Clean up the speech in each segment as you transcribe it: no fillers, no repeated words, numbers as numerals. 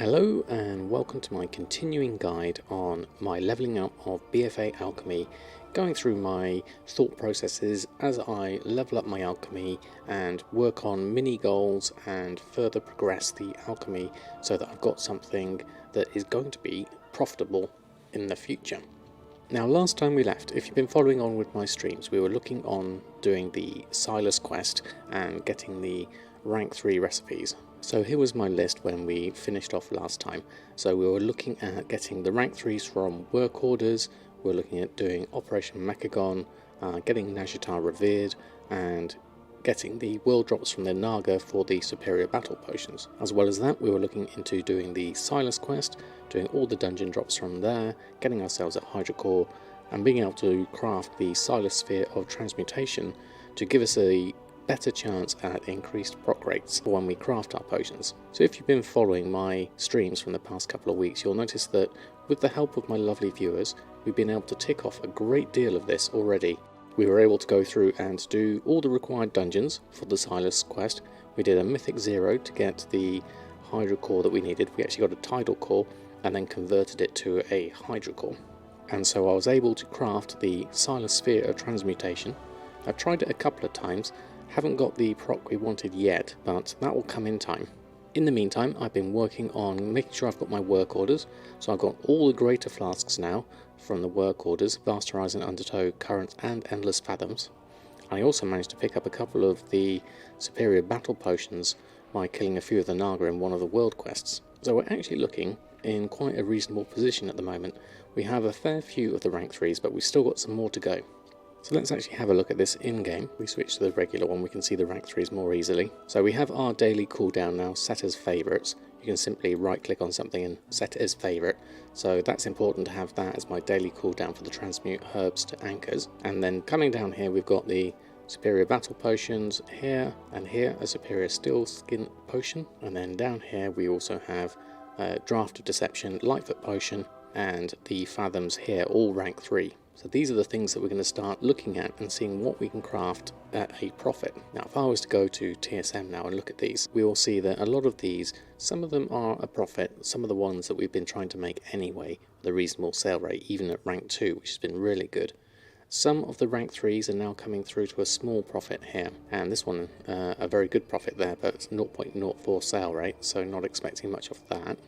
Hello and welcome to my continuing guide on my levelling up of BFA Alchemy, going through my thought processes as I level up my alchemy and work on mini goals and further progress the alchemy so that I've got something that is going to be profitable in the future. Now, last time we left, if you've been following on with my streams, we were looking on doing the Silas quest and getting the rank 3 recipes. So here was my list when we finished off last time. So we were looking at getting the rank 3s from work orders, we were looking at doing Operation Mechagon, getting Najatar revered, and getting the world drops from the Naga for the superior battle potions. As well as that, we were looking into doing the Silas quest, doing all the dungeon drops from there, getting ourselves a Hydra Core, and being able to craft the Silas Sphere of Transmutation to give us a better chance at increased proc rates when we craft our potions. So if you've been following my streams from the past couple of weeks, you'll notice that with the help of my lovely viewers, we've been able to tick off a great deal of this already. We were able to go through and do all the required dungeons for the Silas quest. We did a Mythic 0 to get the Hydra Core that we needed. We actually got a Tidal Core and then converted it to a Hydra Core. And so I was able to craft the Silas Sphere of Transmutation. I've tried it a couple of times, haven't got the proc we wanted yet, but that will come in time. In the meantime, I've been working on making sure I've got my work orders, so I've got all the greater flasks now from the work orders, Vast Horizon, Undertow, Current and Endless Fathoms. I also managed to pick up a couple of the superior battle potions by killing a few of the Naga in one of the world quests. So we're actually looking in quite a reasonable position at the moment. We have a fair few of the rank 3s, but we've still got some more to go. So let's actually have a look at this in-game. We switch to the regular one, we can see the rank 3s more easily. So we have our daily cooldown now set as favourites. You can simply right click on something and set it as favourite. So that's important to have that as my daily cooldown for the transmute herbs to anchors. And then coming down here we've got the superior battle potions here and here, a superior steel skin potion. And then down here we also have Draft of Deception, Lightfoot potion, and the Fathoms here, all rank 3. So these are the things that we're going to start looking at and seeing what we can craft at a profit. Now if I was to go to TSM now and look at these, we will see that a lot of these, some of them are a profit, some of the ones that we've been trying to make anyway, the reasonable sale rate, even at rank 2, which has been really good. Some of the rank 3s are now coming through to a small profit here, and this one a very good profit there, but it's 0.04 sale rate, so not expecting much of that.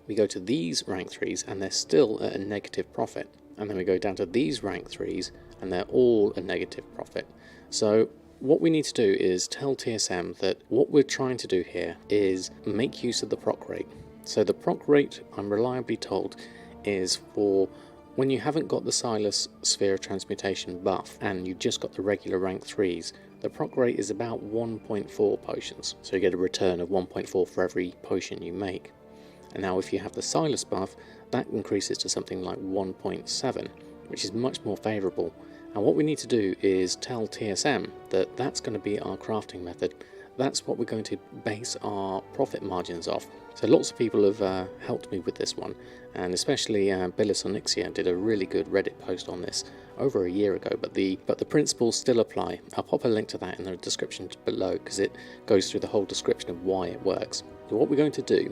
We go to these rank 3s and they're still at a negative profit. And then we go down to these rank 3s and they're all a negative profit. So what we need to do is tell TSM that what we're trying to do here is make use of the proc rate. So the proc rate, I'm reliably told, is for when you haven't got the Silas Sphere of Transmutation buff and you've just got the regular rank 3s, the proc rate is about 1.4 potions. So you get a return of 1.4 for every potion you make. And now if you have the Silas buff, that increases to something like 1.7, which is much more favourable. And what we need to do is tell TSM that that's going to be our crafting method. That's what we're going to base our profit margins off. So lots of people have helped me with this one, and especially Billis Onyxia did a really good Reddit post on this over a year ago, but the principles still apply. I'll pop a link to that in the description below because it goes through the whole description of why it works. So what we're going to do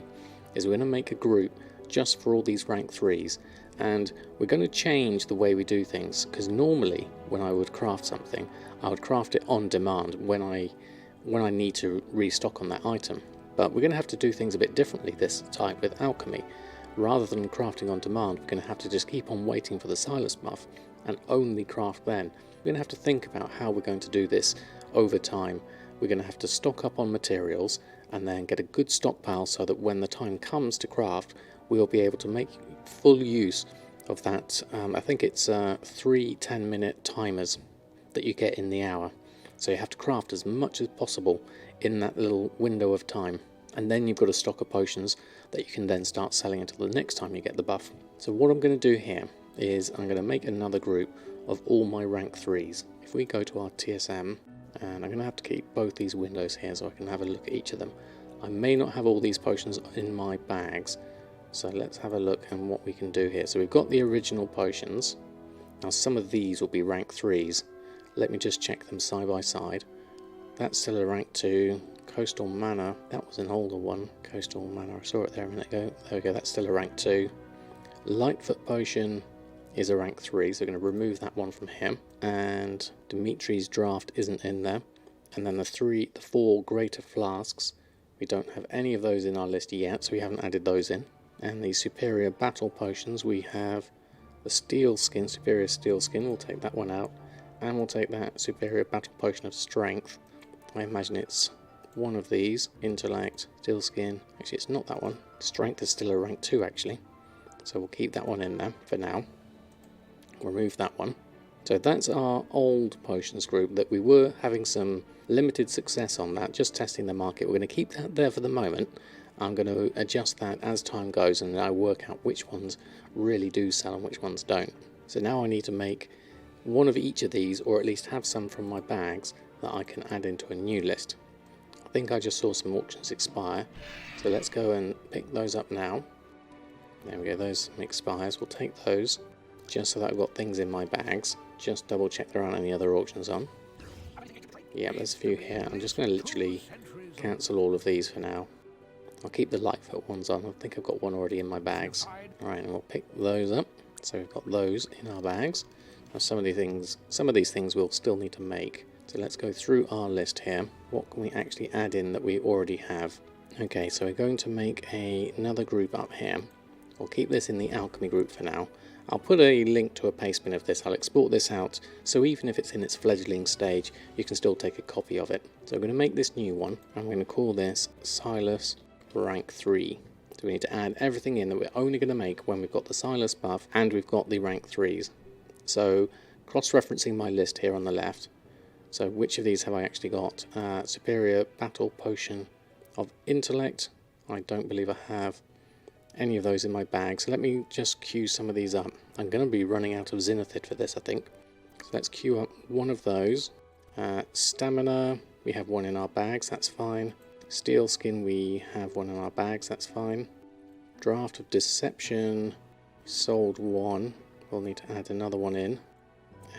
is we're going to make a group just for all these rank 3s, and we're going to change the way we do things, because normally when I would craft something, I would craft it on demand when I need to restock on that item. But we're going to have to do things a bit differently this time with alchemy. Rather than crafting on demand, we're going to have to just keep on waiting for the Silas buff and only craft then. We're going to have to think about how we're going to do this over time. We're going to have to stock up on materials and then get a good stockpile so that when the time comes to craft, we'll be able to make full use of that. I think it's 3 10-minute timers that you get in the hour. So you have to craft as much as possible in that little window of time. And then you've got a stock of potions that you can then start selling until the next time you get the buff. So what I'm going to do here is I'm going to make another group of all my rank 3s. If we go to our TSM, and I'm going to have to keep both these windows here so I can have a look at each of them. I may not have all these potions in my bags, so let's have a look at what we can do here. So we've got the original potions. Now some of these will be rank 3s. Let me just check them side by side. That's still a rank 2, Coastal Manor, that was an older one. Coastal Manor, I saw it there a minute ago. There we go, that's still a rank 2. Lightfoot Potion is a rank 3, so we're going to remove that one from here. And Dimitri's Draft isn't in there. And then the 4 Greater Flasks, we don't have any of those in our list yet, so we haven't added those in. And the Superior Battle Potions, we have the Steel Skin, Superior Steel Skin, we'll take that one out. And we'll take that Superior Battle Potion of Strength. I imagine it's one of these. Intellect, Steel Skin, actually it's not that one. Strength is still a rank 2 actually. So we'll keep that one in there for now. Remove that one. So that's our old potions group that we were having some limited success on that, just testing the market. We're going to keep that there for the moment. I'm going to adjust that as time goes and I work out which ones really do sell and which ones don't. So now I need to make one of each of these, or at least have some from my bags that I can add into a new list. I think I just saw some auctions expire, so let's go and pick those up now. There we go, those expires. We'll take those just so that I've got things in my bags. Just double check there aren't any other auctions on. Yeah, there's a few here. I'm just going to literally cancel all of these for now. I'll keep the Lightfoot ones on. I think I've got one already in my bags. Alright, and we'll pick those up. So we've got those in our bags. Now some of these things we'll still need to make. So let's go through our list here. What can we actually add in that we already have? Okay, so we're going to make another group up here. We'll keep this in the alchemy group for now. I'll put a link to a pastebin of this. I'll export this out, so even if it's in its fledgling stage, you can still take a copy of it. So I'm going to make this new one. I'm going to call this Silas rank 3. So we need to add everything in that we're only going to make when we've got the Silas buff and we've got the rank 3s. So cross-referencing my list here on the left. So which of these have I actually got? Superior Battle Potion of Intellect. I don't believe I have any of those in my bag, so let me just queue some of these up. I'm going to be running out of Zenithid for this, I think. So let's queue up one of those. Stamina, we have one in our bags, that's fine. Steel Skin, we have one in our bags, that's fine. Draft of Deception, sold one. We'll need to add another one in.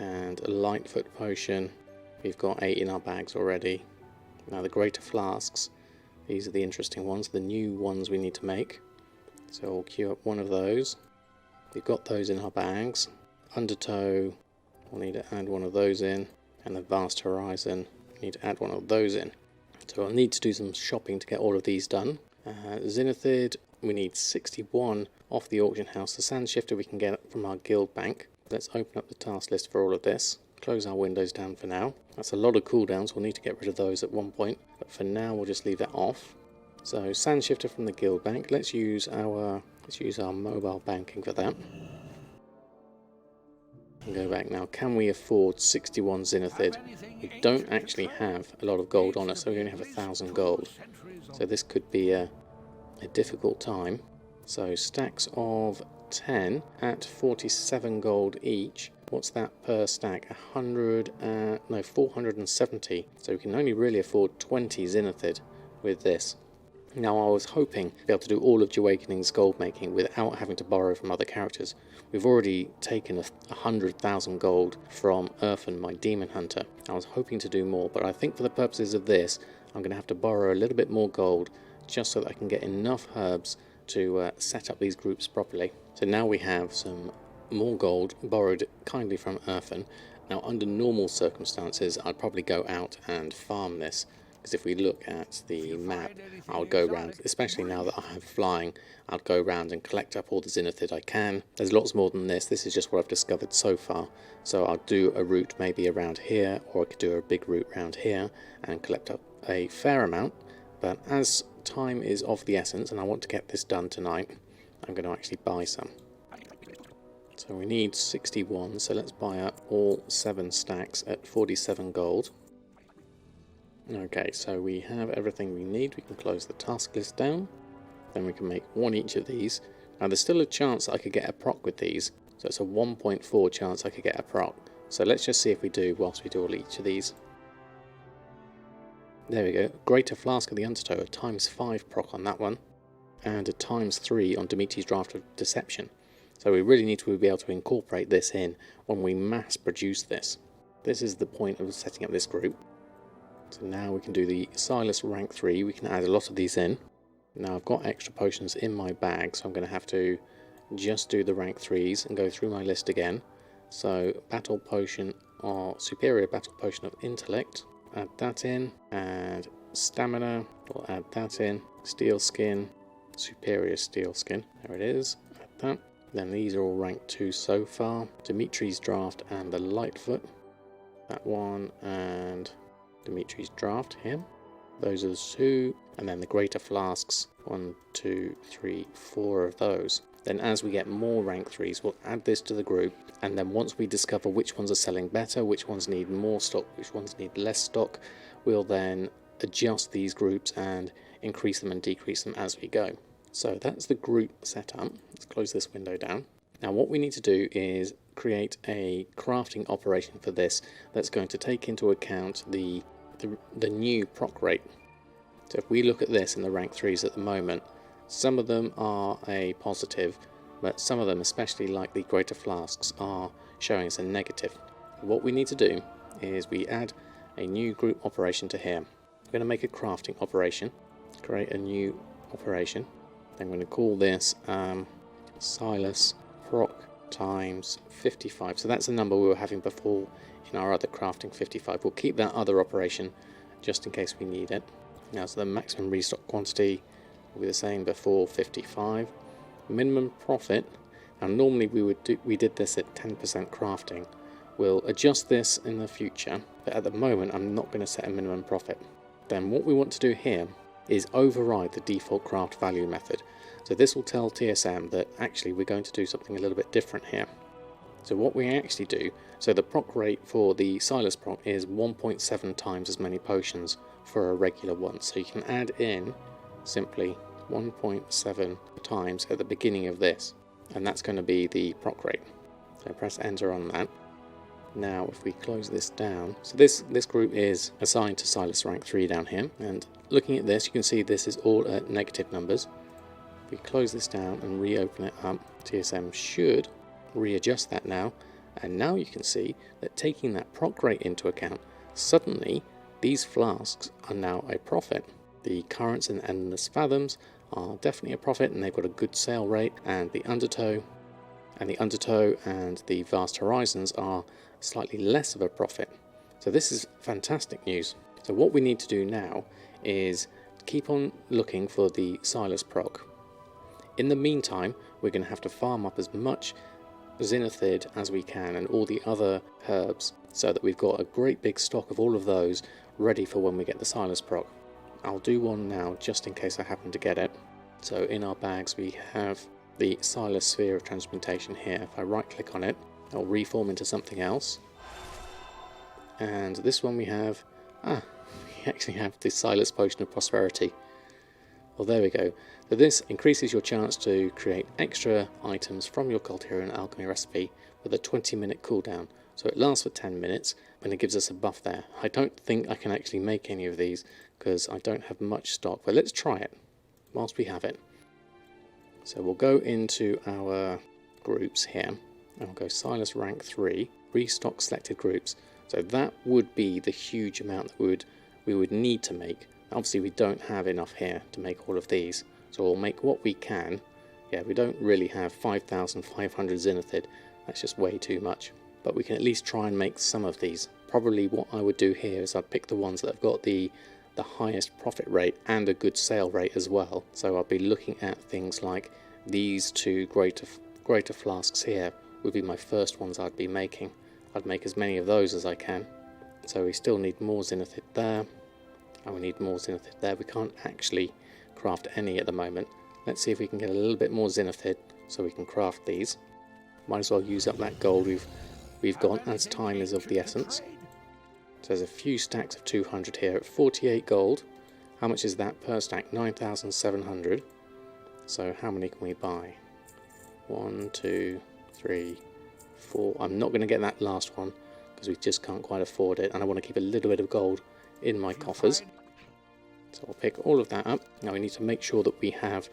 And a Lightfoot Potion, we've got 8 in our bags already. Now the Greater Flasks, these are the interesting ones, the new ones we need to make. So we'll queue up one of those. We've got those in our bags. Undertow, we'll need to add one of those in. And the Vast Horizon, we need to add one of those in. So I'll need to do some shopping to get all of these done. Zenithid, we need 61 off the auction house. The Sand Shifter we can get from our guild bank. Let's open up the task list for all of this. Close our windows down for now. That's a lot of cooldowns, we'll need to get rid of those at one point. But for now we'll just leave that off. So Sand Shifter from the guild bank. Let's use our mobile banking for that. And go back now. Can we afford 61 Zenithid? We don't actually have a lot of gold on us, so we only have 1,000 gold. So this could be a difficult time. So stacks of 10 at 47 gold each. What's that per stack? 470. So we can only really afford 20 Zenithid with this. Now I was hoping to be able to do all of Awakening's gold making without having to borrow from other characters. We've already taken 100,000 gold from Urfan, my demon hunter. I was hoping to do more, but I think for the purposes of this, I'm going to have to borrow a little bit more gold just so that I can get enough herbs to set up these groups properly. So now we have some more gold borrowed kindly from Urfan. Now under normal circumstances, I'd probably go out and farm this. Because if we look at the map, I'll go around, especially now that I have flying, I'll go around and collect up all the Zenithid I can. There's lots more than this. This is just what I've discovered so far. So I'll do a route maybe around here, or I could do a big route around here and collect up a fair amount. But as time is of the essence and I want to get this done tonight, I'm going to actually buy some. So we need 61, so let's buy up all 7 stacks at 47 gold. Okay, so we have everything we need. We can close the task list down. Then we can make one each of these. Now there's still a chance I could get a proc with these. So it's a 1.4 chance I could get a proc. So let's just see if we do whilst we do all each of these. There we go. Greater Flask of the Undertow, a ×5 proc on that one. And a ×3 on Dimitri's Draft of Deception. So we really need to be able to incorporate this in when we mass produce this. This is the point of setting up this group. So now we can do the Silas rank 3. We can add a lot of these in. Now I've got extra potions in my bag, so I'm going to have to just do the rank 3s and go through my list again. So battle potion or superior battle potion of intellect, add that in, and stamina, we'll add that in, steel skin, superior steel skin, there it is, add that. Then these are all rank 2 so far, Dimitri's draft and the Lightfoot, that one, and Dimitri's draft here. Those are the 2, and then the greater flasks, 1, 2, 3, 4 of those. Then as we get more rank 3s, we'll add this to the group, and then once we discover which ones are selling better, which ones need more stock, which ones need less stock, we'll then adjust these groups and increase them and decrease them as we go. So that's the group setup. Let's close this window down. Now what we need to do is create a crafting operation for this that's going to take into account the new proc rate. So if we look at this in the rank 3s at the moment, some of them are a positive, but some of them, especially like the greater flasks, are showing us a negative. What we need to do is we add a new group operation to here. We're going to make a crafting operation, create a new operation. I'm going to call this Silas Proc times 55. So that's the number we were having before in our other crafting, 55. We'll keep that other operation just in case we need it. Now, so the maximum restock quantity will be the same before, 55. Minimum profit. Now normally we did this at 10% crafting. We'll adjust this in the future, but at the moment I'm not going to set a minimum profit. Then what we want to do here is override the default craft value method. So this will tell TSM that actually we're going to do something a little bit different here. So what we actually do, so the proc rate for the Silas proc is 1.7 times as many potions for a regular one. So you can add in simply 1.7 times at the beginning of this, and that's going to be the proc rate. So press enter on that. Now if we close this down, so this group is assigned to Silas rank 3 down here, and looking at this you can see this is all at negative numbers. If we close this down and reopen it up, TSM should readjust that now, and now you can see that taking that proc rate into account, suddenly these flasks are now a profit. The currents and endless fathoms are definitely a profit, and they've got a good sale rate, and the undertow and the vast horizons are slightly less of a profit. So this is fantastic news. So what we need to do now is keep on looking for the Silas proc. In the meantime, we're going to have to farm up as much zenithid as we can and all the other herbs so that we've got a great big stock of all of those ready for when we get the Silas proc. I'll do one now just in case I happen to get it. So in our bags we have the Silas Sphere of Transmutation here. If I right click on it, it'll reform into something else. And this one we have, we actually have the Silas Potion of Prosperity. Well, there we go. So this increases your chance to create extra items from your Culterian alchemy recipe with a 20-minute cooldown. So it lasts for 10 minutes and it gives us a buff there. I don't think I can actually make any of these because I don't have much stock, but let's try it whilst we have it. So we'll go into our groups here and we'll go Silas rank 3, restock selected groups. So that would be the huge amount that we would need to make. Obviously we don't have enough here to make all of these, so we'll make what we can. Yeah, we don't really have 5,500 zenithid, that's just way too much. But we can at least try and make some of these. Probably what I would do here is I'd pick the ones that have got the highest profit rate and a good sale rate as well. So I'll be looking at things like these two greater flasks here would be my first ones I'd be making. I'd make as many of those as I can. So we still need more zenithid there. And we need more zenithid there. We can't actually craft any at the moment. Let's see if we can get a little bit more zenithid so we can craft these. Might as well use up that gold we've got, as time is of the essence. So there's a few stacks of 200 here at 48 gold. How much is that per stack? 9,700. So how many can we buy? 1, 2, 3, 4. I'm not going to get that last one because we just can't quite afford it, and I want to keep a little bit of gold in my coffers. So I'll pick all of that up. Now we need to make sure that we have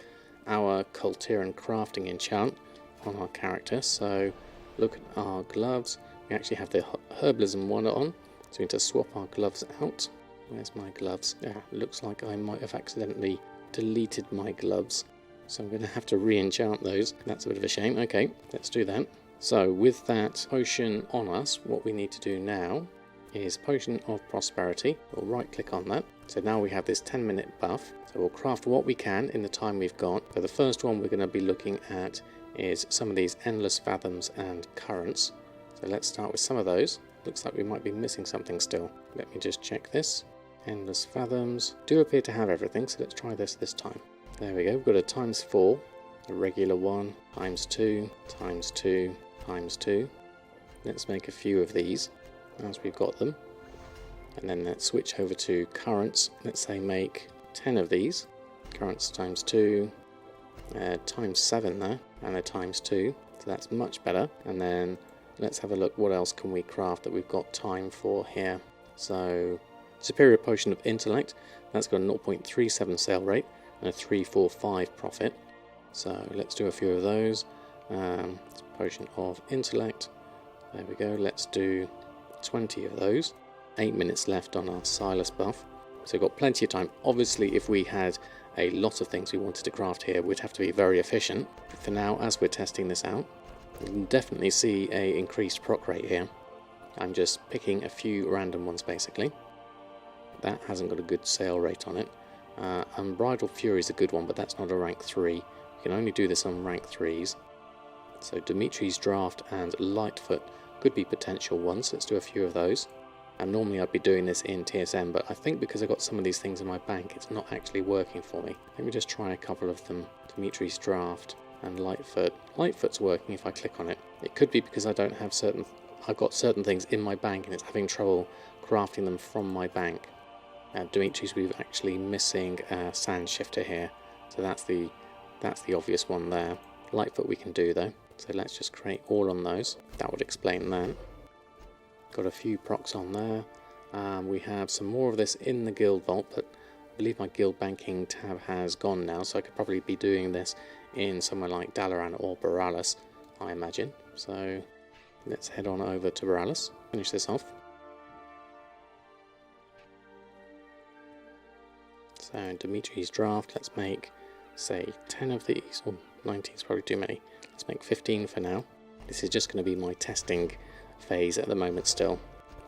our Culterian crafting enchant on our character. So look at our gloves. We actually have the herbalism one on, so we need to swap our gloves out. Where's my gloves? Yeah, looks like I might have accidentally deleted my gloves. So I'm going to have to re-enchant those. That's a bit of a shame. Okay, let's do that. So with that potion on us, what we need to do now is Potion of Prosperity. We'll right click on that. So now we have this 10-minute buff. So we'll craft what we can in the time we've got. So the first one we're going to be looking at is some of these Endless Fathoms and Currents. So let's start with some of those. Looks like we might be missing something still. Let me just check this. Endless Fathoms do appear to have everything, so let's try this time. There we go, we've got a ×4, a regular one, ×2, ×2, ×2. Let's make a few of these as we've got them. And then let's switch over to currents. Let's say make 10 of these. Currents ×2, ×7 there, and a ×2. So that's much better. And then let's have a look what else can we craft that we've got time for here. So Superior Potion of Intellect, that's got a 0.37 sale rate and a 345 profit. So let's do a few of those. Potion of Intellect, there we go, let's do 20 of those. 8 minutes left on our Silas buff, so we've got plenty of time. Obviously if we had a lot of things we wanted to craft here, we'd have to be very efficient. But for now, as we're testing this out, you can definitely see a increased proc rate here. I'm just picking a few random ones basically. That hasn't got a good sale rate on it. Unbridled Fury is a good one, but that's not a rank 3. You can only do this on rank 3s. So Dimitri's Draft and Lightfoot could be potential ones. Let's do a few of those. And normally I'd be doing this in TSM, but I think because I've got some of these things in my bank, it's not actually working for me. Let me just try a couple of them. Dimitri's Draft and Lightfoot. Lightfoot's working if I click on it. It could be because I don't have I've got certain things in my bank and it's having trouble crafting them from my bank. Dimitri's, we're actually missing a Sand Shifter here, so that's the obvious one there. Lightfoot we can do though, so let's just create all on those. That would explain that. Got a few procs on there. We have some more of this in the guild vault, but I believe my guild banking tab has gone now, so I could probably be doing this in somewhere like Dalaran or Borealis, I imagine. So let's head on over to Borealis, finish this off. So Dimitri's Draft, let's make, say, 10 of these. Oh, 19 is probably too many. Let's make 15 for now. This is just going to be my testing phase at the moment still.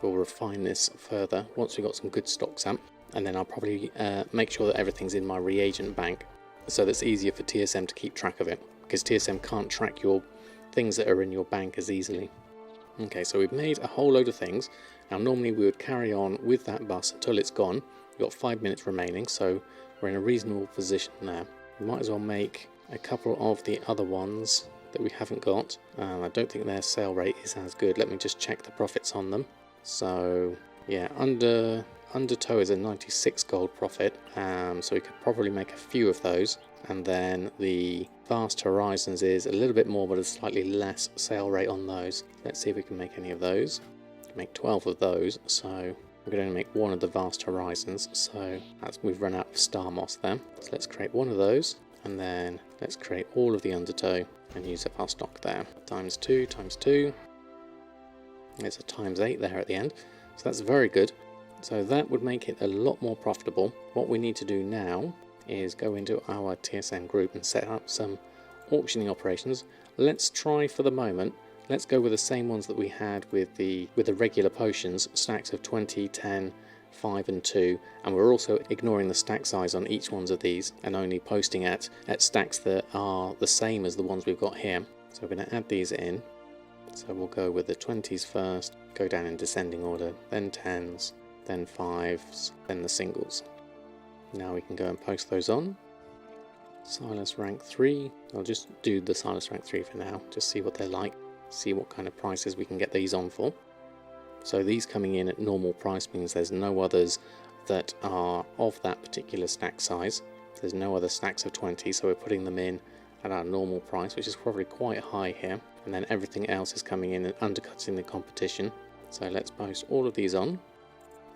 We'll refine this further once we've got some good stocks up. And then I'll probably make sure that everything's in my reagent bank, so that's easier for TSM to keep track of it. Because TSM can't track your things that are in your bank as easily. Okay, so we've made a whole load of things. Now normally we would carry on with that bus until it's gone. We've got 5 minutes remaining, so we're in a reasonable position there. We might as well make a couple of the other ones that we haven't got. I don't think their sale rate is as good. Let me just check the profits on them. So yeah, Undertow is a 96 gold profit, so we could probably make a few of those. And then the Vast Horizons is a little bit more, but a slightly less sale rate on those. Let's see if we can make any of those. Make 12 of those, so we can only make one of the Vast Horizons, so we've run out of Star Moss there. So let's create one of those, and then let's create all of the Undertow and use up our stock there. ×2, ×2. There's a ×8 there at the end, so that's very good. So that would make it a lot more profitable. What we need to do now is go into our TSM group and set up some auctioning operations. Let's try for the moment. Let's go with the same ones that we had with the regular potions, stacks of 20, 10, 5 and 2, and we're also ignoring the stack size on each one of these and only posting at stacks that are the same as the ones we've got here. So we're going to add these in. So we'll go with the 20s first, go down in descending order, then 10s, then 5s, then the singles. Now we can go and post those on. Silas rank 3, I'll just do the Silas rank 3 for now, just see what they're like. See what kind of prices we can get these on for. So these coming in at normal price means there's no others that are of that particular stack size. There's no other stacks of 20, so we're putting them in at our normal price, which is probably quite high here. And then everything else is coming in and undercutting the competition. So let's post all of these on,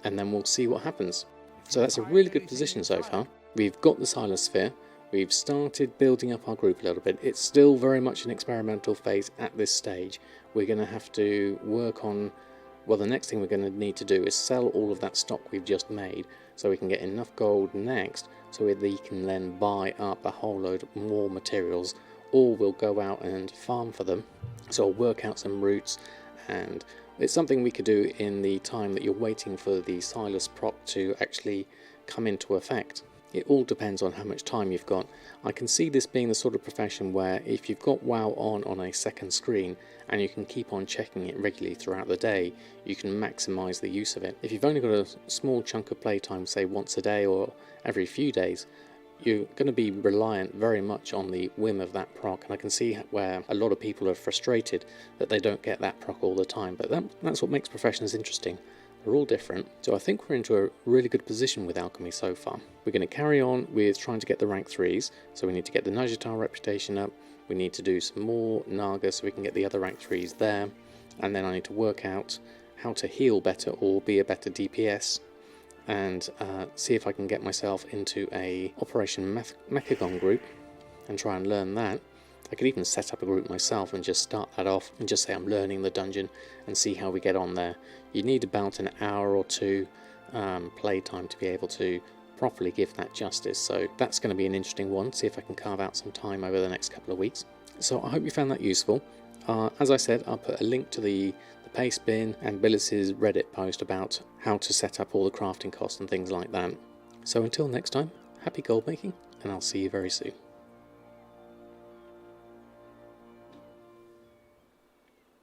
and then we'll see what happens. So that's a really good position so far. We've got the Silas Sphere. We've started building up our group a little bit. It's still very much an experimental phase at this stage. We're going to have to work on Well, the next thing we're going to need to do is sell all of that stock we've just made so we can get enough gold next so we can then buy up a whole load more materials, or we'll go out and farm for them. So I'll work out some routes, and it's something we could do in the time that you're waiting for the Silas Proc to actually come into effect. It all depends on how much time you've got. I can see this being the sort of profession where if you've got WoW on a second screen and you can keep on checking it regularly throughout the day, you can maximise the use of it. If you've only got a small chunk of playtime, say once a day or every few days, you're going to be reliant very much on the whim of that proc, and I can see where a lot of people are frustrated that they don't get that proc all the time, but that's what makes professions interesting. They're all different, so I think we're into a really good position with alchemy so far. We're going to carry on with trying to get the rank 3s, so we need to get the Najatar reputation up, we need to do some more Naga so we can get the other rank 3s there, and then I need to work out how to heal better or be a better DPS, and see if I can get myself into a Operation Mechagon group and try and learn that. I could even set up a group myself and just start that off and just say I'm learning the dungeon and see how we get on there. You need about an hour or two play time to be able to properly give that justice, so that's going to be an interesting one. See if I can carve out some time over the next couple of weeks. So I hope you found that useful. As I said, I'll put a link to the paste bin and Billis's Reddit post about how to set up all the crafting costs and things like that. So until next time, happy gold making, and I'll see you very soon.